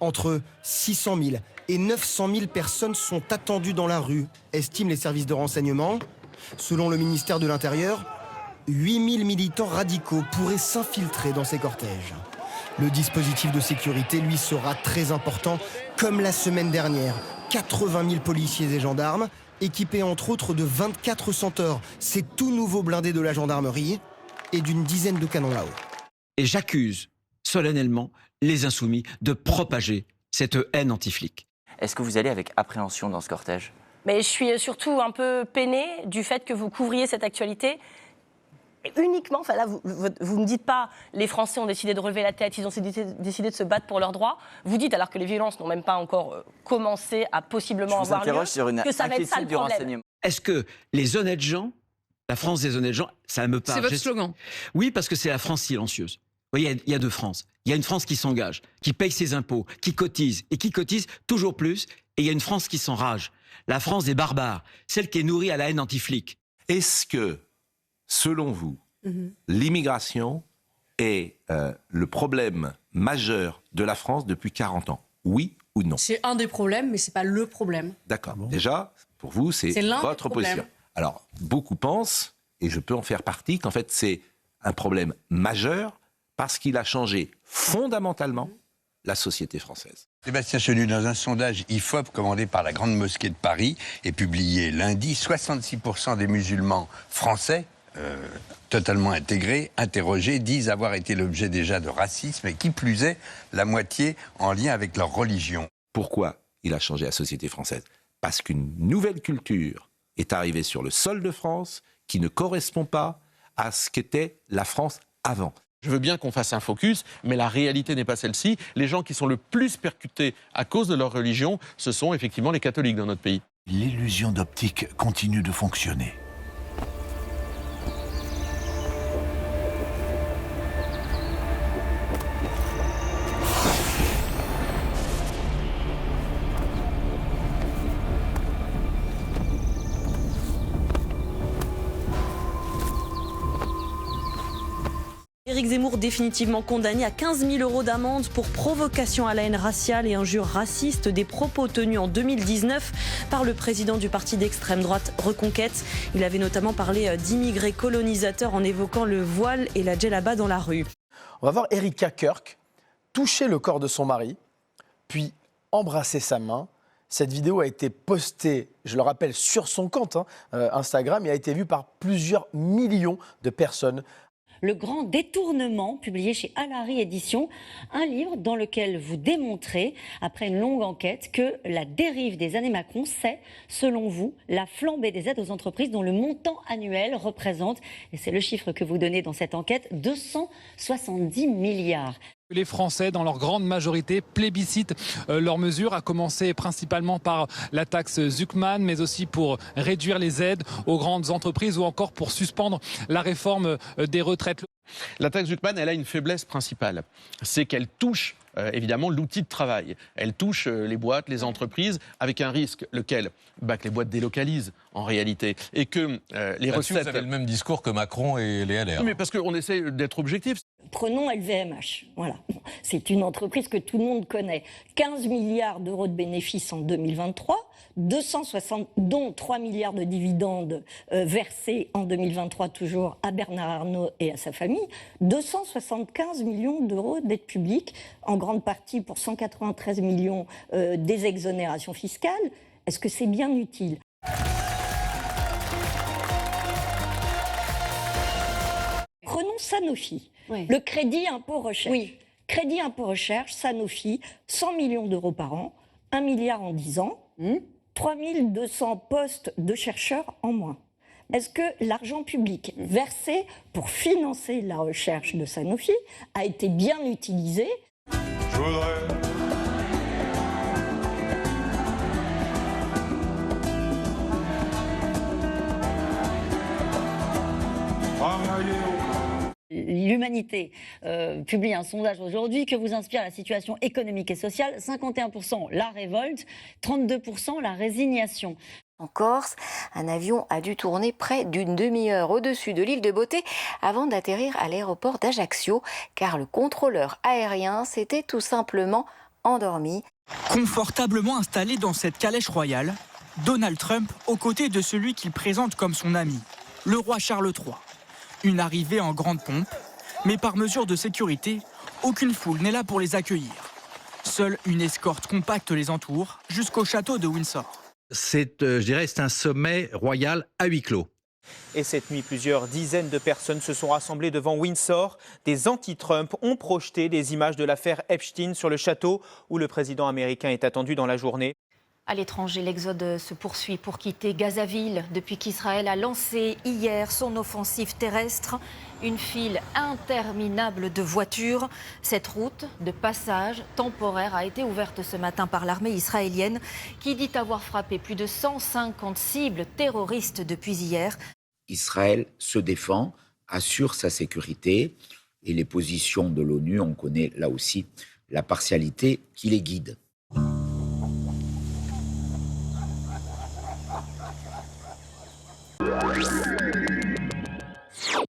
Entre 600 000 et 900 000 personnes sont attendues dans la rue, estiment les services de renseignement. Selon le ministère de l'Intérieur, 8 000 militants radicaux pourraient s'infiltrer dans ces cortèges. Le dispositif de sécurité, lui, sera très important, comme la semaine dernière. 80 000 policiers et gendarmes, équipés entre autres de 24 Centaures, ces tout nouveaux blindés de la gendarmerie, et d'une dizaine de canons là-haut. Et j'accuse solennellement les insoumis de propager cette haine anti-flic. Est-ce que vous allez avec appréhension dans ce cortège ? Mais je suis surtout un peu peinée du fait que vous couvriez cette actualité uniquement, enfin là, vous ne me dites pas les Français ont décidé de relever la tête, ils ont décidé de se battre pour leurs droits. Vous dites, alors que les violences n'ont même pas encore commencé à possiblement avoir lieu, sur une que ça va être ça le problème. Est-ce que les honnêtes gens, la France des honnêtes gens, ça me parle. C'est votre slogan. Oui, parce que c'est la France silencieuse. Vous voyez, il y a deux France. Il y a une France qui s'engage, qui paye ses impôts, qui cotise, et qui cotise toujours plus. Et il y a une France qui s'enrage. La France des barbares, celle qui est nourrie à la haine anti-flic. Est-ce que, selon vous, l'immigration est le problème majeur de la France depuis 40 ans ? Oui ou non ? C'est un des problèmes, mais ce n'est pas le problème. D'accord. Déjà, pour vous, c'est votre position. Alors, beaucoup pensent, et je peux en faire partie, qu'en fait, c'est un problème majeur parce qu'il a changé fondamentalement la société française. Sébastien Chenu, dans un sondage IFOP commandé par la Grande Mosquée de Paris et publié lundi, 66% des musulmans français totalement intégrés, interrogés, disent avoir été l'objet déjà de racisme et qui plus est, la moitié en lien avec leur religion. Pourquoi il a changé la société française ? Parce qu'une nouvelle culture est arrivée sur le sol de France qui ne correspond pas à ce qu'était la France avant. Je veux bien qu'on fasse un focus, mais la réalité n'est pas celle-ci. Les gens qui sont le plus percutés à cause de leur religion, ce sont effectivement les catholiques dans notre pays. L'illusion d'optique continue de fonctionner. Éric Zemmour définitivement condamné à 15 000 € d'amende pour provocation à la haine raciale et injures racistes, des propos tenus en 2019 par le président du parti d'extrême droite Reconquête. Il avait notamment parlé d'immigrés colonisateurs en évoquant le voile et la djellaba dans la rue. On va voir Erika Kirk toucher le corps de son mari, puis embrasser sa main. Cette vidéo a été postée, je le rappelle, sur son compte Instagram et a été vue par plusieurs millions de personnes. Le grand détournement, publié chez Alary Éditions, un livre dans lequel vous démontrez, après une longue enquête, que la dérive des années Macron, c'est, selon vous, la flambée des aides aux entreprises dont le montant annuel représente, et c'est le chiffre que vous donnez dans cette enquête, 270 milliards. Les Français, dans leur grande majorité, plébiscitent leurs mesures, à commencer principalement par la taxe Zuckman, mais aussi pour réduire les aides aux grandes entreprises ou encore pour suspendre la réforme des retraites. La taxe Zuckman, elle a une faiblesse principale, c'est qu'elle touche évidemment l'outil de travail. Elle touche les boîtes, les entreprises, avec un risque, lequel que les boîtes délocalisent en réalité, et que les recettes... Vous avez le même discours que Macron et les LR. Mais parce qu'on essaie d'être objectif. Prenons LVMH, voilà. C'est une entreprise que tout le monde connaît. 15 milliards d'euros de bénéfices en 2023, 260, dont 3 milliards de dividendes versés en 2023 toujours à Bernard Arnault et à sa famille, 275 millions d'euros d'aide publique, en grande partie pour 193 millions des exonérations fiscales. Est-ce que c'est bien utile ? Prenons Sanofi, le crédit impôt recherche. Oui. Crédit impôt recherche, Sanofi, 100 millions d'euros par an, 1 milliard en 10 ans, 3200 postes de chercheurs en moins. Est-ce que l'argent public versé pour financer la recherche de Sanofi a été bien utilisé ? Je voudrais... L'Humanité publie un sondage aujourd'hui que vous inspire la situation économique et sociale. 51% la révolte, 32% la résignation. En Corse, un avion a dû tourner près d'une demi-heure au-dessus de l'île de Beauté avant d'atterrir à l'aéroport d'Ajaccio, car le contrôleur aérien s'était tout simplement endormis. Confortablement installé dans cette calèche royale, Donald Trump aux côtés de celui qu'il présente comme son ami, le roi Charles III. Une arrivée en grande pompe, mais par mesure de sécurité, aucune foule n'est là pour les accueillir. Seule une escorte compacte les entoure jusqu'au château de Windsor. C'est, c'est un sommet royal à huis clos. Et cette nuit, plusieurs dizaines de personnes se sont rassemblées devant Windsor. Des anti-Trump ont projeté des images de l'affaire Epstein sur le château où le président américain est attendu dans la journée. À l'étranger, l'exode se poursuit pour quitter Gazaville depuis qu'Israël a lancé hier son offensive terrestre. Une file interminable de voitures. Cette route de passage temporaire a été ouverte ce matin par l'armée israélienne qui dit avoir frappé plus de 150 cibles terroristes depuis hier. Israël se défend, assure sa sécurité et les positions de l'ONU, on connaît là aussi la partialité qui les guide.